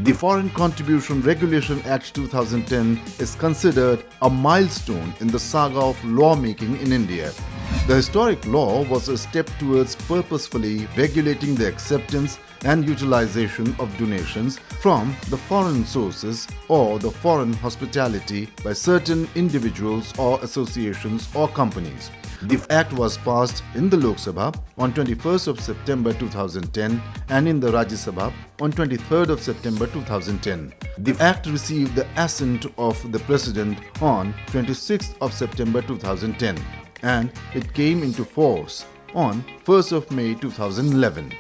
The Foreign Contribution Regulation Act 2010 is considered a milestone in the saga of lawmaking in India. The historic law was a step towards purposefully regulating the acceptance and utilization of donations from the foreign sources or the foreign hospitality by certain individuals or associations or companies. The Act was passed in the Lok Sabha on 21st of September 2010 and in the Rajya Sabha on 23rd of September 2010. The Act received the assent of the President on 26th of September 2010 and it came into force on 1st of May 2011.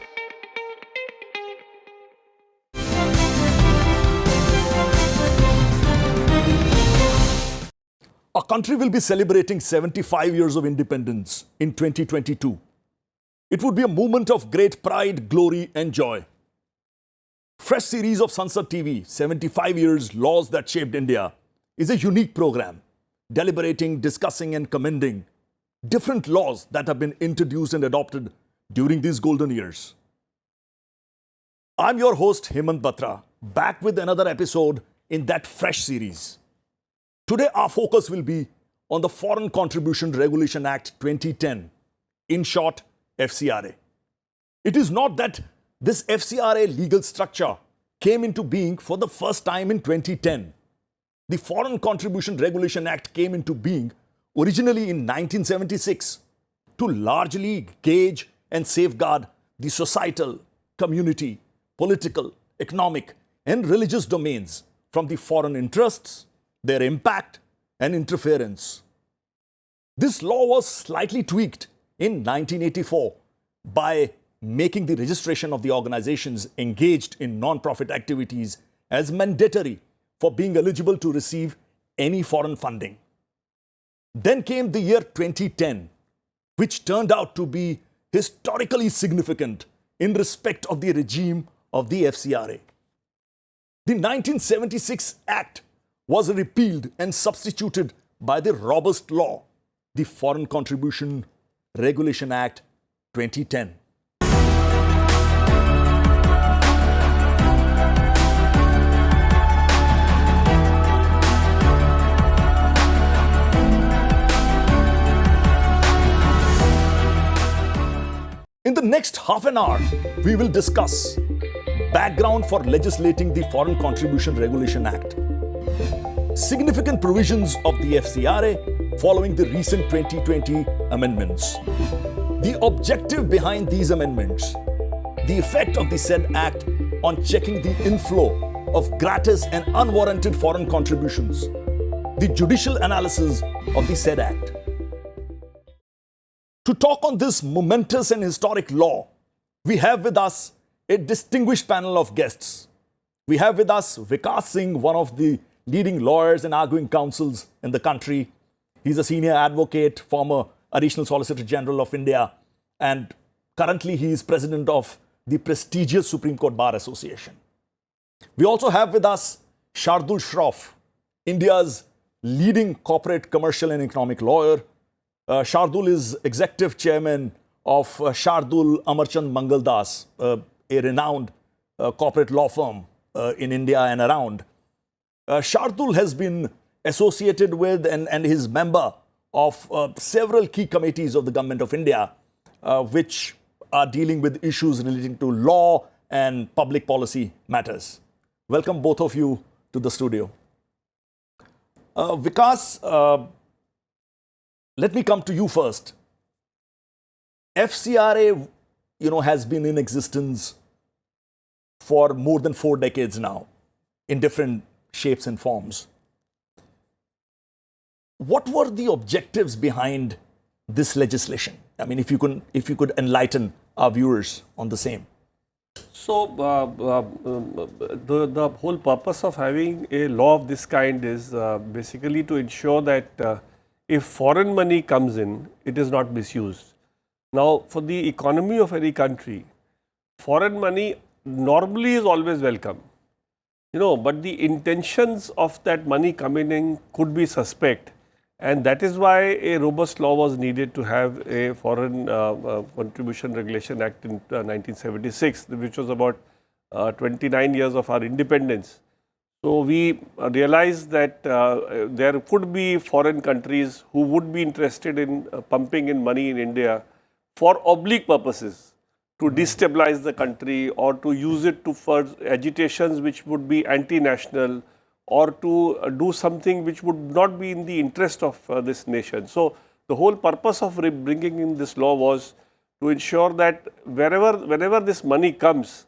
Our country will be celebrating 75 years of independence in 2022. It would be a moment of great pride, glory and joy. Fresh series of Sansad TV, 75 Years Laws That Shaped India, is a unique program, deliberating, discussing and commending different laws that have been introduced and adopted during these golden years. I'm your host, Hemant Batra, back with another episode in that fresh series. Today, our focus will be on the Foreign Contribution Regulation Act 2010, in short, FCRA. It is not that this FCRA legal structure came into being for the first time in 2010. The Foreign Contribution Regulation Act came into being originally in 1976 to largely gauge and safeguard the societal, community, political, economic, and religious domains from the foreign interests, their impact and interference. This law was slightly tweaked in 1984 by making the registration of the organizations engaged in non-profit activities as mandatory for being eligible to receive any foreign funding. Then came the year 2010, which turned out to be historically significant in respect of the regime of the FCRA. The 1976 Act was repealed and substituted by the robust law, the Foreign Contribution Regulation Act 2010. In the next half an hour, we will discuss background for legislating the Foreign Contribution Regulation Act, significant provisions of the FCRA following the recent 2020 amendments, the objective behind these amendments, the effect of the said Act on checking the inflow of gratis and unwarranted foreign contributions, the judicial analysis of the said Act. To talk on this momentous and historic law, we have with us a distinguished panel of guests. We have with us Vikas Singh, one of the leading lawyers and arguing counsels in the country. He's a senior advocate, former Additional Solicitor General of India, and currently he is president of the prestigious Supreme Court Bar Association. We also have with us Shardul Shroff, India's leading corporate, commercial and economic lawyer. Shardul is executive chairman of Shardul Amarchand Mangaldas, a renowned corporate law firm in India and around. Shardul has been associated with and is member of several key committees of the Government of India, which are dealing with issues relating to law and public policy matters. Welcome both of you to the studio. Vikas, let me come to you first. FCRA, has been in existence for more than 4 decades now, in different shapes and forms. What were the objectives behind this legislation? I mean, if you could enlighten our viewers on the same. So, the whole purpose of having a law of this kind is basically to ensure that if foreign money comes in, it is not misused. Now, for the economy of any country, foreign money normally is always welcome. But the intentions of that money coming in could be suspect, and that is why a robust law was needed to have a Foreign Contribution Regulation Act in 1976, which was about 29 years of our independence. So we realized that there could be foreign countries who would be interested in pumping in money in India for oblique purposes, to destabilize the country or to use it to for agitations which would be anti-national, or to do something which would not be in the interest of this nation. So the whole purpose of bringing in this law was to ensure that whenever this money comes,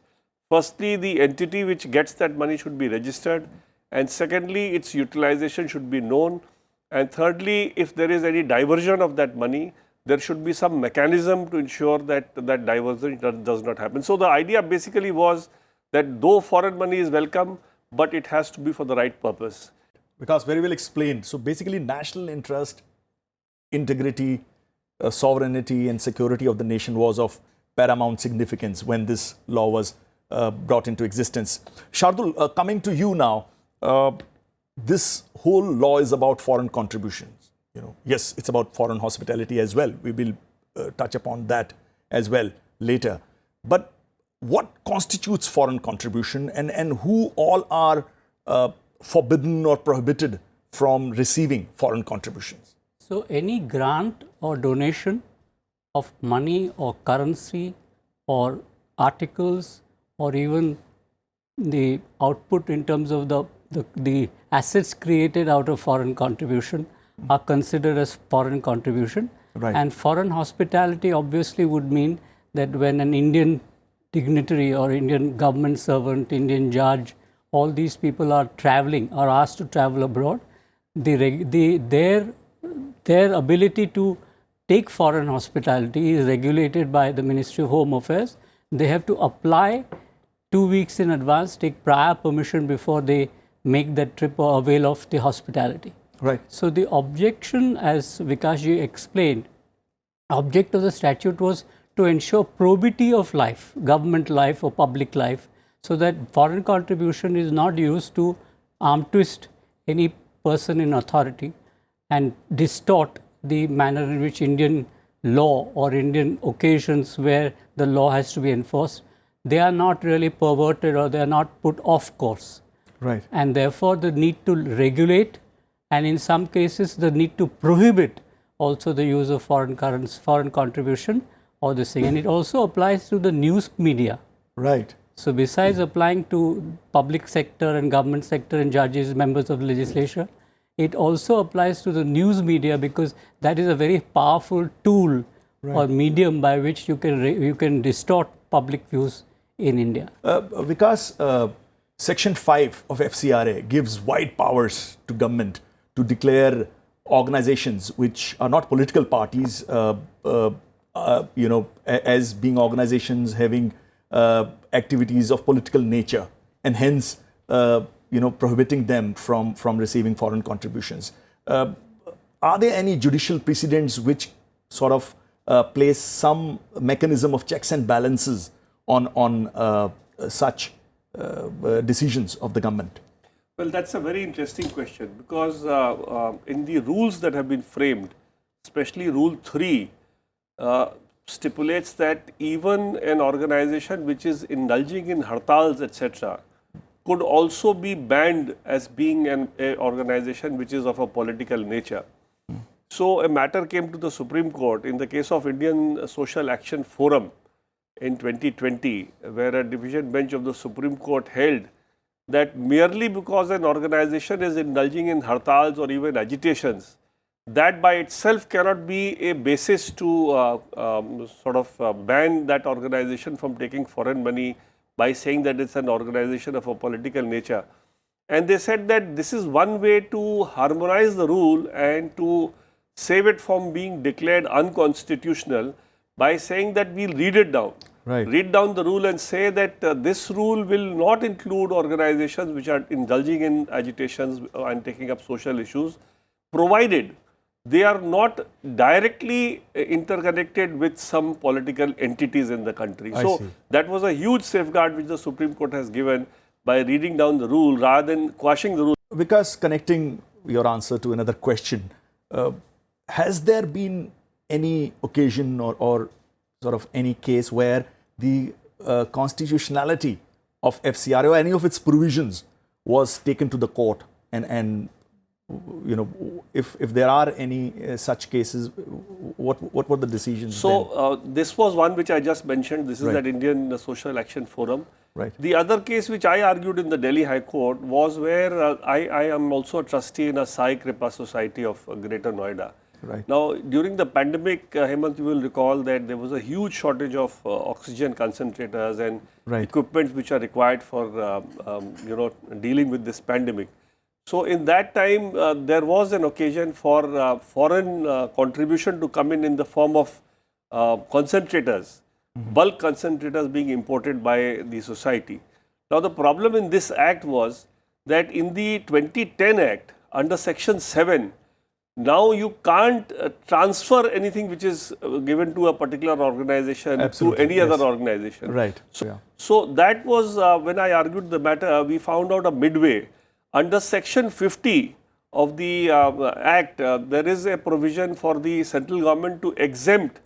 firstly, the entity which gets that money should be registered, and secondly, its utilization should be known, and thirdly, if there is any diversion of that money, there should be some mechanism to ensure that that diversion does not happen. So the idea basically was that though foreign money is welcome, but it has to be for the right purpose. Vikas, very well explained. So basically, national interest, integrity, sovereignty and security of the nation was of paramount significance when this law was brought into existence. Shardul, coming to you now, this whole law is about foreign contributions. Yes, it's about foreign hospitality as well. We will touch upon that as well later. But what constitutes foreign contribution, and who all are forbidden or prohibited from receiving foreign contributions? So any grant or donation of money or currency or articles or even the output in terms of the assets created out of foreign contribution are considered as foreign contribution. Right. And foreign hospitality obviously would mean that when an Indian dignitary or Indian government servant, Indian judge, all these people are traveling, are asked to travel abroad, their ability to take foreign hospitality is regulated by the Ministry of Home Affairs. They have to apply 2 weeks in advance, take prior permission before they make that trip or avail of the hospitality. Right. So the objection, as Vikasji explained, object of the statute was to ensure probity of life, government life or public life, so that foreign contribution is not used to arm twist any person in authority and distort the manner in which Indian law or Indian occasions where the law has to be enforced, they are not really perverted or they are not put off course. Right. And therefore, the need to regulate, and in some cases the need to prohibit also the use of foreign currency, foreign contribution or this thing. And it also applies to the news media. Right. So besides applying to public sector and government sector and judges, members of the legislature, it also applies to the news media, because that is a very powerful tool or medium by which you can distort public views in India. Vikas, Section 5 of FCRA gives wide powers to government to declare organizations which are not political parties, as being organizations having activities of political nature, and hence, prohibiting them from receiving foreign contributions. Are there any judicial precedents which sort of place some mechanism of checks and balances on such decisions of the government? Well, that's a very interesting question, because in the rules that have been framed, especially Rule 3, stipulates that even an organization which is indulging in hartals, etc., could also be banned as being an organization which is of a political nature. So a matter came to the Supreme Court in the case of Indian Social Action Forum in 2020, where a division bench of the Supreme Court held that merely because an organization is indulging in hartals or even agitations, that by itself cannot be a basis to ban that organization from taking foreign money by saying that it's an organization of a political nature. And they said that this is one way to harmonize the rule and to save it from being declared unconstitutional by saying that we'll read it down. Right. Read down the rule and say that this rule will not include organizations which are indulging in agitations and taking up social issues, provided they are not directly interconnected with some political entities in the country. So that was a huge safeguard which the Supreme Court has given by reading down the rule rather than quashing the rule. Because connecting your answer to another question, has there been any occasion or sort of any case where the constitutionality of FCRA or any of its provisions was taken to the court, and you know, if there are any such cases, what were the decisions? So this was one which I just mentioned. This is Right. that Indian Social Action Forum. Right. The other case which I argued in the Delhi High Court was where I am also a trustee in a Sai Kripa Society of Greater Noida. Right. Now, during the pandemic, Hemant, you will recall that there was a huge shortage of oxygen concentrators and Right. equipment which are required for you know, dealing with this pandemic. So in that time, there was an occasion for foreign contribution to come in the form of concentrators, bulk concentrators being imported by the society. Now the problem in this act was that in the 2010 Act, under Section 7, now you can't transfer anything which is given to a particular organization Absolutely, to any yes. other organization. Right. So, Yeah. so that was when I argued the matter, we found out a midway. Under Section 50 of the Act, there is a provision for the central government to exempt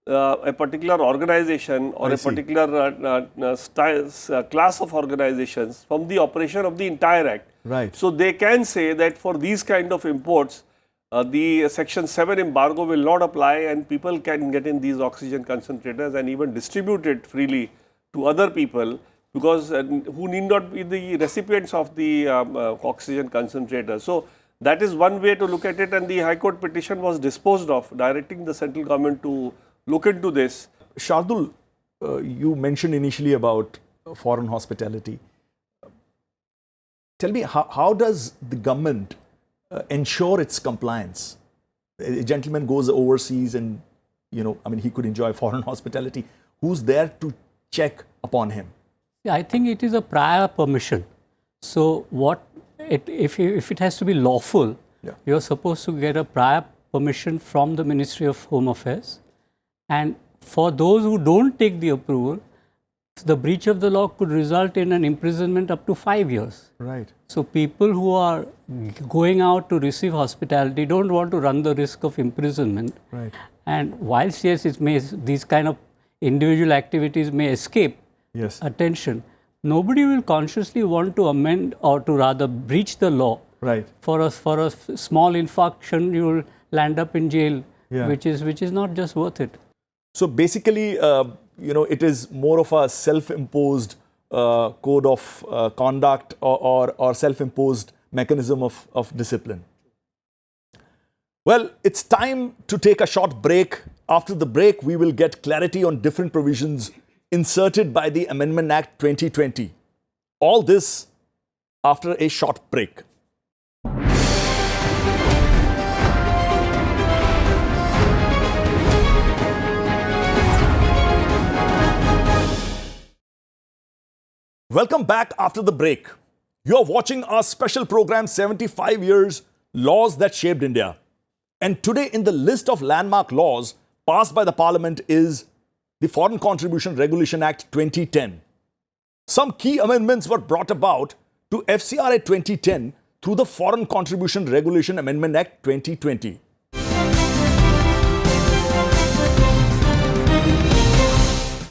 a particular organization or I a see. particular class of organizations from the operation of the entire Act. Right. So they can say that for these kind of imports, the Section 7 embargo will not apply and people can get in these oxygen concentrators and even distribute it freely to other people, because who need not be the recipients of the oxygen concentrator. So that is one way to look at it, and the High Court petition was disposed of, directing the central government to look into this. Shardul, you mentioned initially about foreign hospitality. Tell me, how does the government ensure its compliance? A gentleman goes overseas and, you know, I mean, he could enjoy foreign hospitality. Who's there to check upon him? Yeah, I think it is a prior permission. So if it has to be lawful, Yeah. you're supposed to get a prior permission from the Ministry of Home Affairs. And for those who don't take the approval, the breach of the law could result in an imprisonment up to 5 years. Right. So people who are going out to receive hospitality don't want to run the risk of imprisonment. Right. And whilst yes, these kind of individual activities may escape Yes. attention, nobody will consciously want to amend or to rather breach the law. Right. For a small infraction, you will land up in jail, Yeah. which is not just worth it. So basically, you know, it is more of a self-imposed code of conduct or self-imposed mechanism of discipline. Well, it's time to take a short break. After the break, we will get clarity on different provisions inserted by the Amendment Act 2020. All this after a short break. Welcome back after the break. You are watching our special program 75 Years Laws That Shaped India. And today in the list of landmark laws passed by the Parliament is the Foreign Contribution Regulation Act 2010. Some key amendments were brought about to FCRA 2010 through the Foreign Contribution Regulation Amendment Act 2020.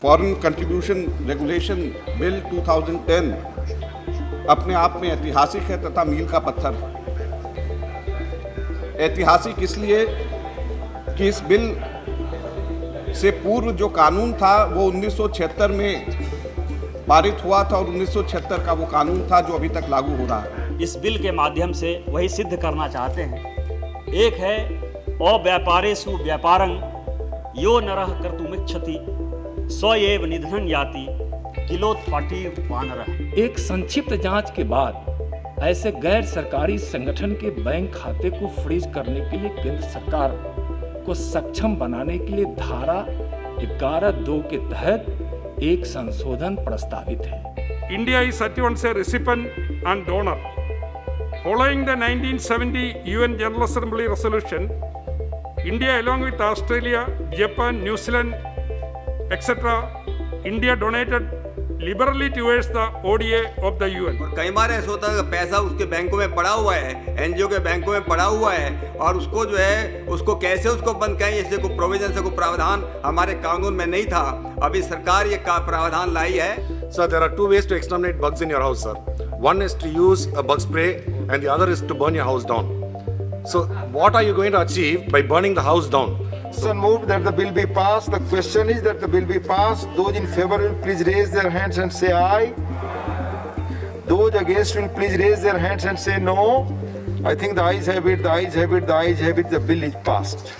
Foreign contribution regulation bill 2010 अपने आप में ऐतिहासिक है तथा मील का पत्थर है। ऐतिहासिक इसलिए कि इस बिल से पूर्व जो कानून था वो 1976 में पारित हुआ था और 1976 का वो कानून था जो अभी तक लागू हो रहा है। इस बिल के माध्यम से वही सिद्ध करना चाहते हैं। एक है अव्यापारेषु व्यापारं यो नरः कर्तुमिच्छति स एव निधनं याति किलोत्पाटी वानरः। एक संक्षिप्त जांच के बाद ऐसे गैर सरकारी संगठन के बैंक खाते को फ्रीज करने के लिए केंद्र सरकार को सक्षम बनाने के लिए धारा 11(2) के तहत एक संशोधन प्रस्तावित है। India is at once a recipient and donor. Following the 1970 UN General Assembly resolution, India along with Australia, Japan, New Zealand, etc., India donated liberally towards the ODA of the UN. और कई बार ऐसा होता है कि पैसा उसके बैंकों में पड़ा हुआ है, एनजीओ के बैंकों में पड़ा हुआ है और उसको जो है उसको कैसे उसको बंद करें, इससे कोई प्रोविजन से कोई प्रावधान हमारे कानून में नहीं था। अभी सरकार ये प्रावधान लाई है। Sir, there are two ways to exterminate bugs in your house, sir. One is to use a bug spray and the other is to burn your house down. So what are you going to achieve by burning the house down? So moved that the bill be passed. The question is that the bill be passed. Those in favor will please raise their hands and say aye. Those against will please raise their hands and say no. I think the ayes have it, the ayes have it, the ayes have it. The bill is passed.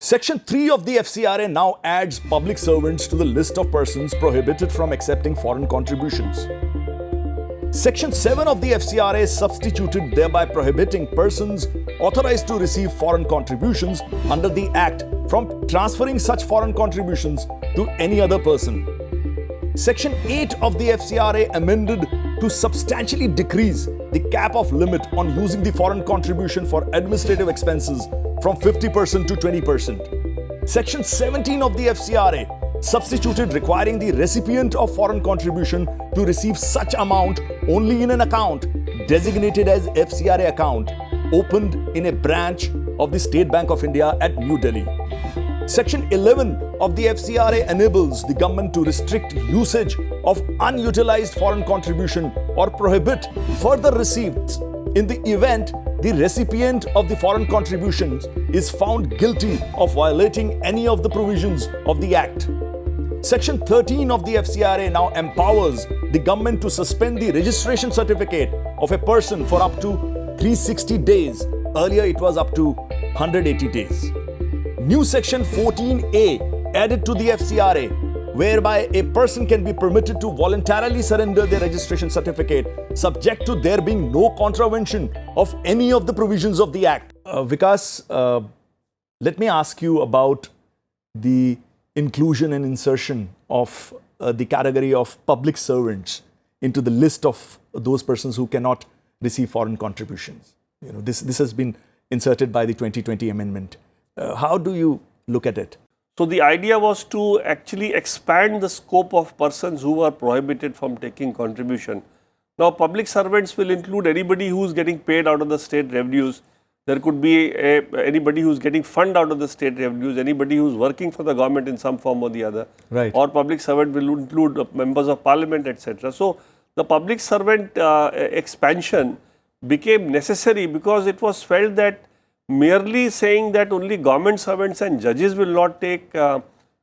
Section 3 of the FCRA now adds public servants to the list of persons prohibited from accepting foreign contributions. Section 7 of the FCRA substituted, thereby prohibiting persons authorized to receive foreign contributions under the Act from transferring such foreign contributions to any other person. Section 8 of the FCRA amended to substantially decrease the cap of limit on using the foreign contribution for administrative expenses from 50% to 20%. Section 17 of the FCRA substituted requiring the recipient of foreign contribution to receive such amount only in an account designated as FCRA account opened in a branch of the State Bank of India at New Delhi. Section 11 of the FCRA enables the government to restrict usage of unutilized foreign contribution or prohibit further receipts in the event the recipient of the foreign contributions is found guilty of violating any of the provisions of the Act. Section 13 of the FCRA now empowers the government to suspend the registration certificate of a person for up to 360 days. Earlier it was up to 180 days. New Section 14A added to the FCRA, whereby a person can be permitted to voluntarily surrender their registration certificate subject to there being no contravention of any of the provisions of the Act. Vikas, let me ask you about the inclusion and insertion of the category of public servants into the list of those persons who cannot receive foreign contributions. You know, this has been inserted by the 2020 amendment. How do you look at it? So the idea was to actually expand the scope of persons who are prohibited from taking contribution. Now public servants will include anybody who is getting paid out of the state revenues. There could be anybody who is getting fund out of the state revenues, anybody who is working for the government in some form or the other. Right. Or public servant will include members of parliament, etc. So the public servant expansion became necessary because it was felt that merely saying that only government servants and judges will not take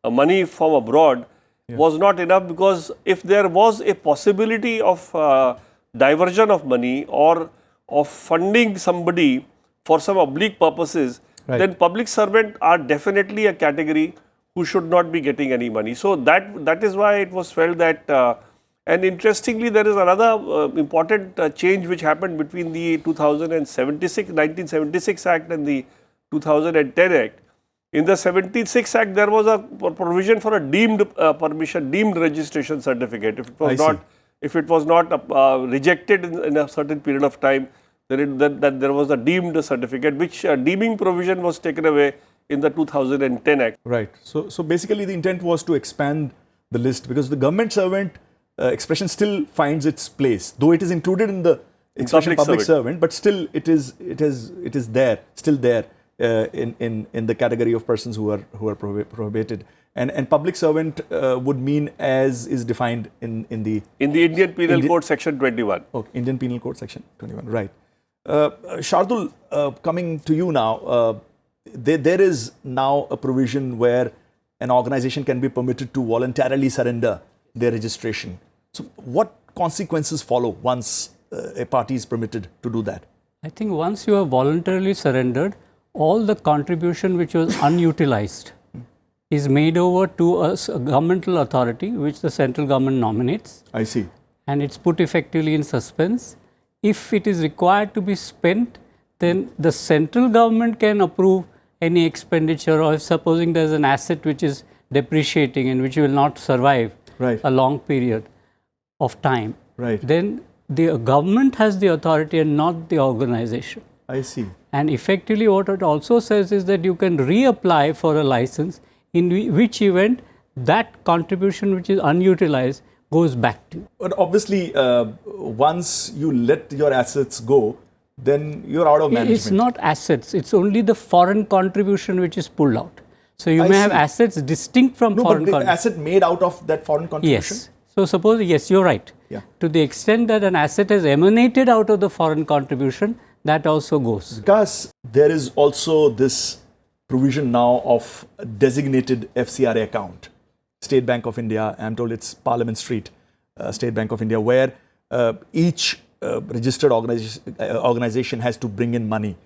money from abroad was not enough, because if there was a possibility of diversion of money or of funding somebody for some oblique purposes, then public servants are definitely a category who should not be getting any money. So that is why it was felt that and interestingly, there is another important change which happened between the 1976 Act and the 2010 Act. In the 76 Act, there was a provision for a deemed deemed registration certificate. If it was not rejected in a certain period of time, then there was a deemed certificate, which deeming provision was taken away in the 2010 Act. Right. So basically, the intent was to expand the list, because the government servant expression still finds its place, though it is included in the expression public servant, but still it is there, still there in the category of persons who are prohibited. And public servant would mean as is defined in the Indian Penal Code Section 21. Okay, Indian Penal Code Section 21. Right. Shardul, coming to you now, there is now a provision where an organization can be permitted to voluntarily surrender their registration. So what consequences follow once a party is permitted to do that? I think once you have voluntarily surrendered, all the contribution which was unutilized is made over to a governmental authority which the central government nominates. I see. And it's put effectively in suspense. If it is required to be spent, then the central government can approve any expenditure, or if supposing there is an asset which is depreciating and which will not survive a long period of time, then the government has the authority and not the organization. I see. And effectively what it also says is that you can reapply for a license, in which event that contribution which is unutilized goes back to you. But obviously, once you let your assets go, then you're out of management. It's not assets, it's only the foreign contribution which is pulled out. So you I may have see. assets distinct from No, foreign but the contribution. asset made out of that foreign contribution? Yes. So suppose, yes, you're right. Yeah. To the extent that an asset has emanated out of the foreign contribution, that also goes. Because there is also this provision now of a designated FCRA account, State Bank of India, I'm told it's Parliament Street, State Bank of India, where each registered organization has to bring in money,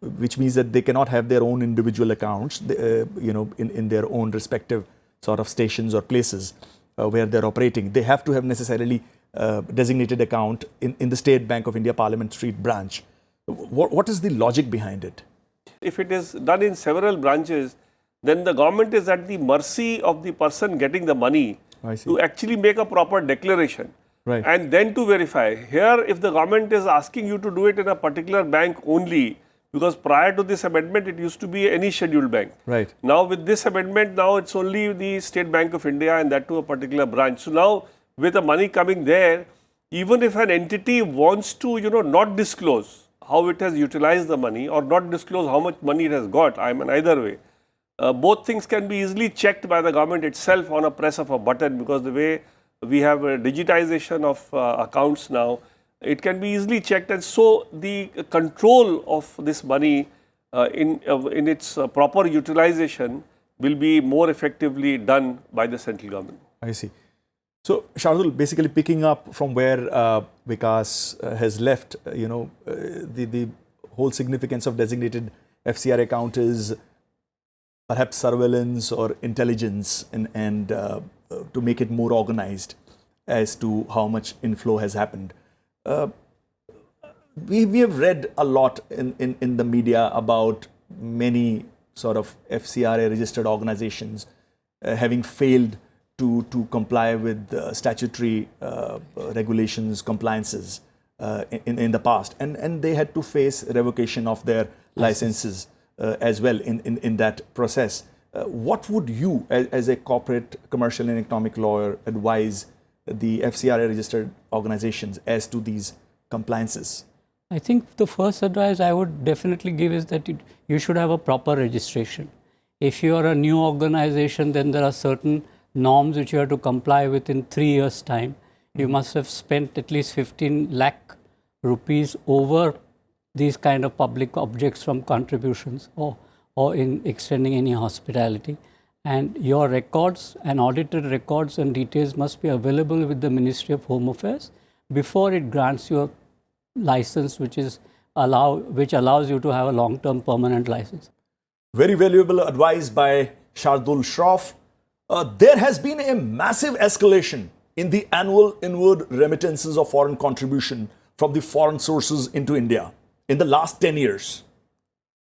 which means that they cannot have their own individual accounts, in their own respective sort of stations or places where they're operating. They have to have necessarily designated account in the State Bank of India Parliament Street branch. What is the logic behind it? If it is done in several branches, then the government is at the mercy of the person getting the money to actually make a proper declaration. Right. And then to verify. Here, if the government is asking you to do it in a particular bank only, because prior to this amendment, it used to be any scheduled bank. Right. Now, with this amendment, now it's only the State Bank of India and that to a particular branch. So now, with the money coming there, even if an entity wants to, not disclose how it has utilized the money or not disclose how much money it has got, either way, both things can be easily checked by the government itself on a press of a button, because the way we have a digitization of accounts now, it can be easily checked, and so the control of this money in its proper utilization will be more effectively done by the central government. I see. So, Shardul, basically picking up from where Vikas has left, the whole significance of designated FCR account is perhaps surveillance or intelligence and to make it more organized as to how much inflow has happened. We have read a lot in the media about many sort of FCRA registered organizations having failed to comply with statutory regulations, compliances in the past, and they had to face revocation of their licenses as well in that process. What would you, as a corporate, commercial and economic lawyer, advise the FCRA registered organizations as to these compliances? I think the first advice I would definitely give is that you should have a proper registration. If you are a new organization, then there are certain norms which you have to comply with in 3 years' time. You must have spent at least 15 lakh rupees over these kind of public objects from contributions or in extending any hospitality. And your records and audited records and details must be available with the Ministry of Home Affairs before it grants you a license which allows you to have a long-term permanent license. Very valuable advice by Shardul Shroff. There has been a massive escalation in the annual inward remittances of foreign contribution from the foreign sources into India in the last 10 years.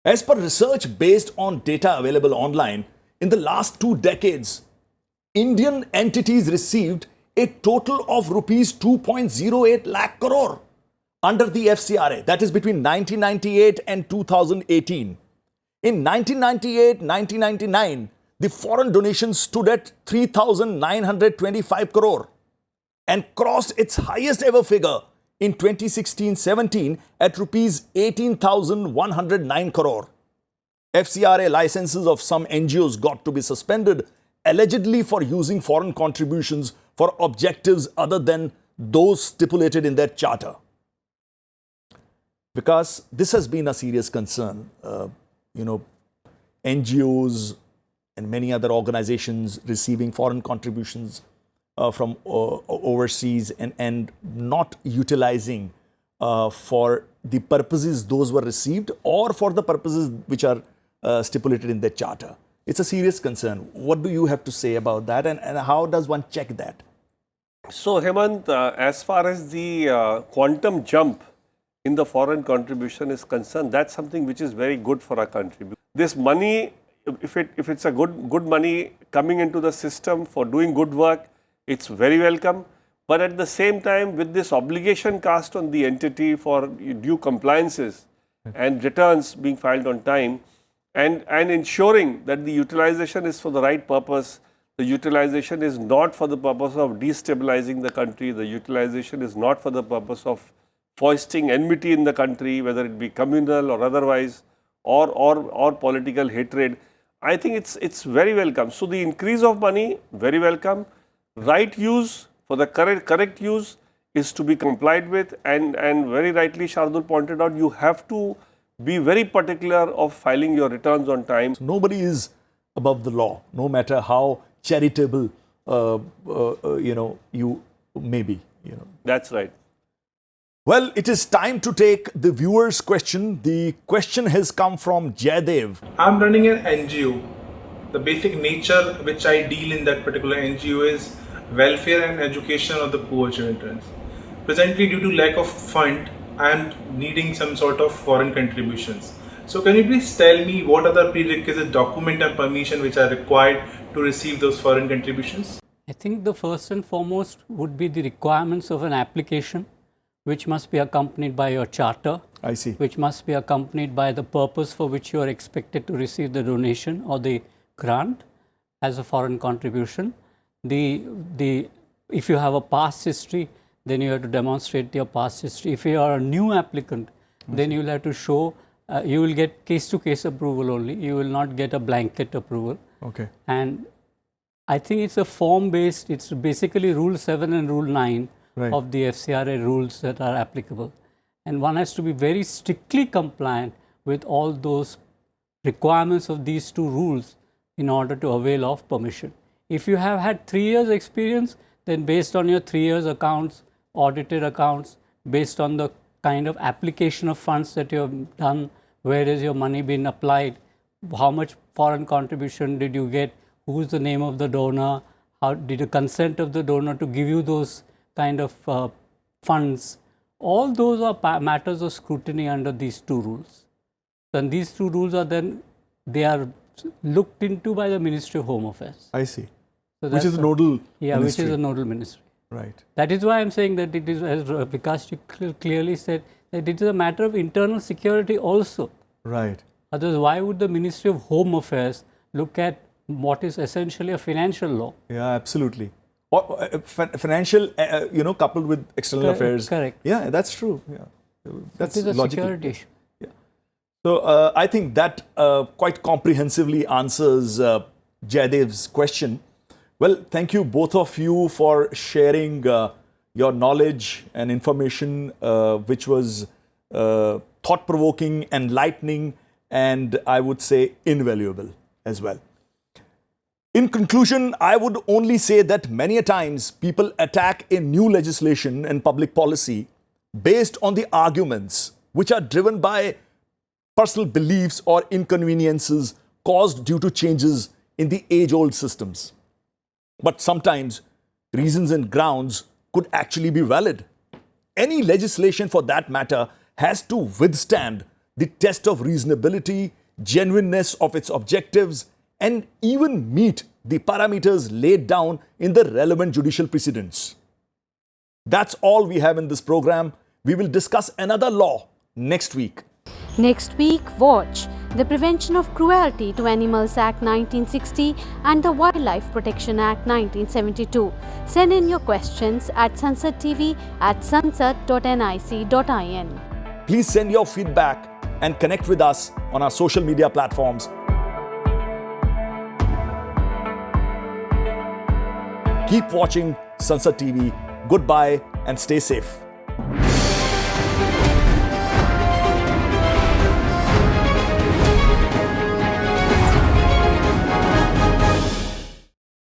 As per research based on data available online, in the last 2 decades, Indian entities received a total of rupees 2.08 lakh crore under the FCRA. That is between 1998 and 2018. In 1998-1999, the foreign donations stood at 3,925 crore and crossed its highest ever figure in 2016-17 at rupees 18,109 crore. FCRA licenses of some NGOs got to be suspended, allegedly for using foreign contributions for objectives other than those stipulated in their charter. Because this has been a serious concern. NGOs and many other organizations receiving foreign contributions from overseas and not utilizing for the purposes those were received or for the purposes which are stipulated in their charter. It's a serious concern. What do you have to say about that, and how does one check that? So, Hemant, as far as the quantum jump in the foreign contribution is concerned, that's something which is very good for our country. This money, if it's a good money coming into the system for doing good work, it's very welcome. But at the same time, with this obligation cast on the entity for due compliances and returns being filed on time, and ensuring that the utilization is for the right purpose, the utilization is not for the purpose of destabilizing the country, the utilization is not for the purpose of foisting enmity in the country, whether it be communal or otherwise, or political hatred. I think it's very welcome. So the increase of money, very welcome. Right use, for the correct use, is to be complied with, and very rightly Shardul pointed out, you have to be very particular of filing your returns on time. Nobody is above the law, no matter how charitable you may be. That's right. Well, it is time to take the viewer's question. The question has come from Jaidev. I'm running an NGO. The basic nature which I deal in that particular NGO is welfare and education of the poor children. Presently, due to lack of fund, I am needing some sort of foreign contributions. So can you please tell me what are the prerequisite document and permission which are required to receive those foreign contributions? I think the first and foremost would be the requirements of an application, which must be accompanied by your charter. I see. Which must be accompanied by the purpose for which you are expected to receive the donation or the grant as a foreign contribution. If you have a past history, then you have to demonstrate your past history. If you are a new applicant, then you will have to show, you will get case-to-case approval only. You will not get a blanket approval. Okay. And I think it's a form-based, it's basically Rule 7 and Rule 9 of the FCRA rules that are applicable. And one has to be very strictly compliant with all those requirements of these two rules in order to avail of permission. If you have had 3 years experience, then based on your 3 years accounts, audited accounts, based on the kind of application of funds that you have done, where is your money been applied, how much foreign contribution did you get, who's the name of the donor, how did you consent of the donor to give you those kind of funds. All those are matters of scrutiny under these two rules. And these two rules are then, they are looked into by the Ministry of Home Affairs. I see. So which is a nodal ministry. Which is a nodal ministry. Right. That is why I am saying that it is, as Vikas clearly said, that it is a matter of internal security also. Right. Otherwise, why would the Ministry of Home Affairs look at what is essentially a financial law? Yeah, absolutely. Or financial, coupled with external affairs. Correct. Yeah, that's true. Yeah, that's it is a logical. security issue. Yeah. So I think that quite comprehensively answers Jaidev's question. Well, thank you both of you for sharing your knowledge and information, which was thought-provoking, enlightening, and I would say invaluable as well. In conclusion, I would only say that many a times people attack a new legislation and public policy based on the arguments which are driven by personal beliefs or inconveniences caused due to changes in the age-old systems. But sometimes reasons and grounds could actually be valid. Any legislation for that matter has to withstand the test of reasonability, genuineness of its objectives, and even meet the parameters laid down in the relevant judicial precedents. That's all we have in this program. We will discuss another law next week. Next week, watch the Prevention of Cruelty to Animals Act 1960 and the Wildlife Protection Act 1972. Send in your questions at sansad.tv@sansad.nic.in. Please send your feedback and connect with us on our social media platforms. Keep watching Sansad TV. Goodbye and stay safe.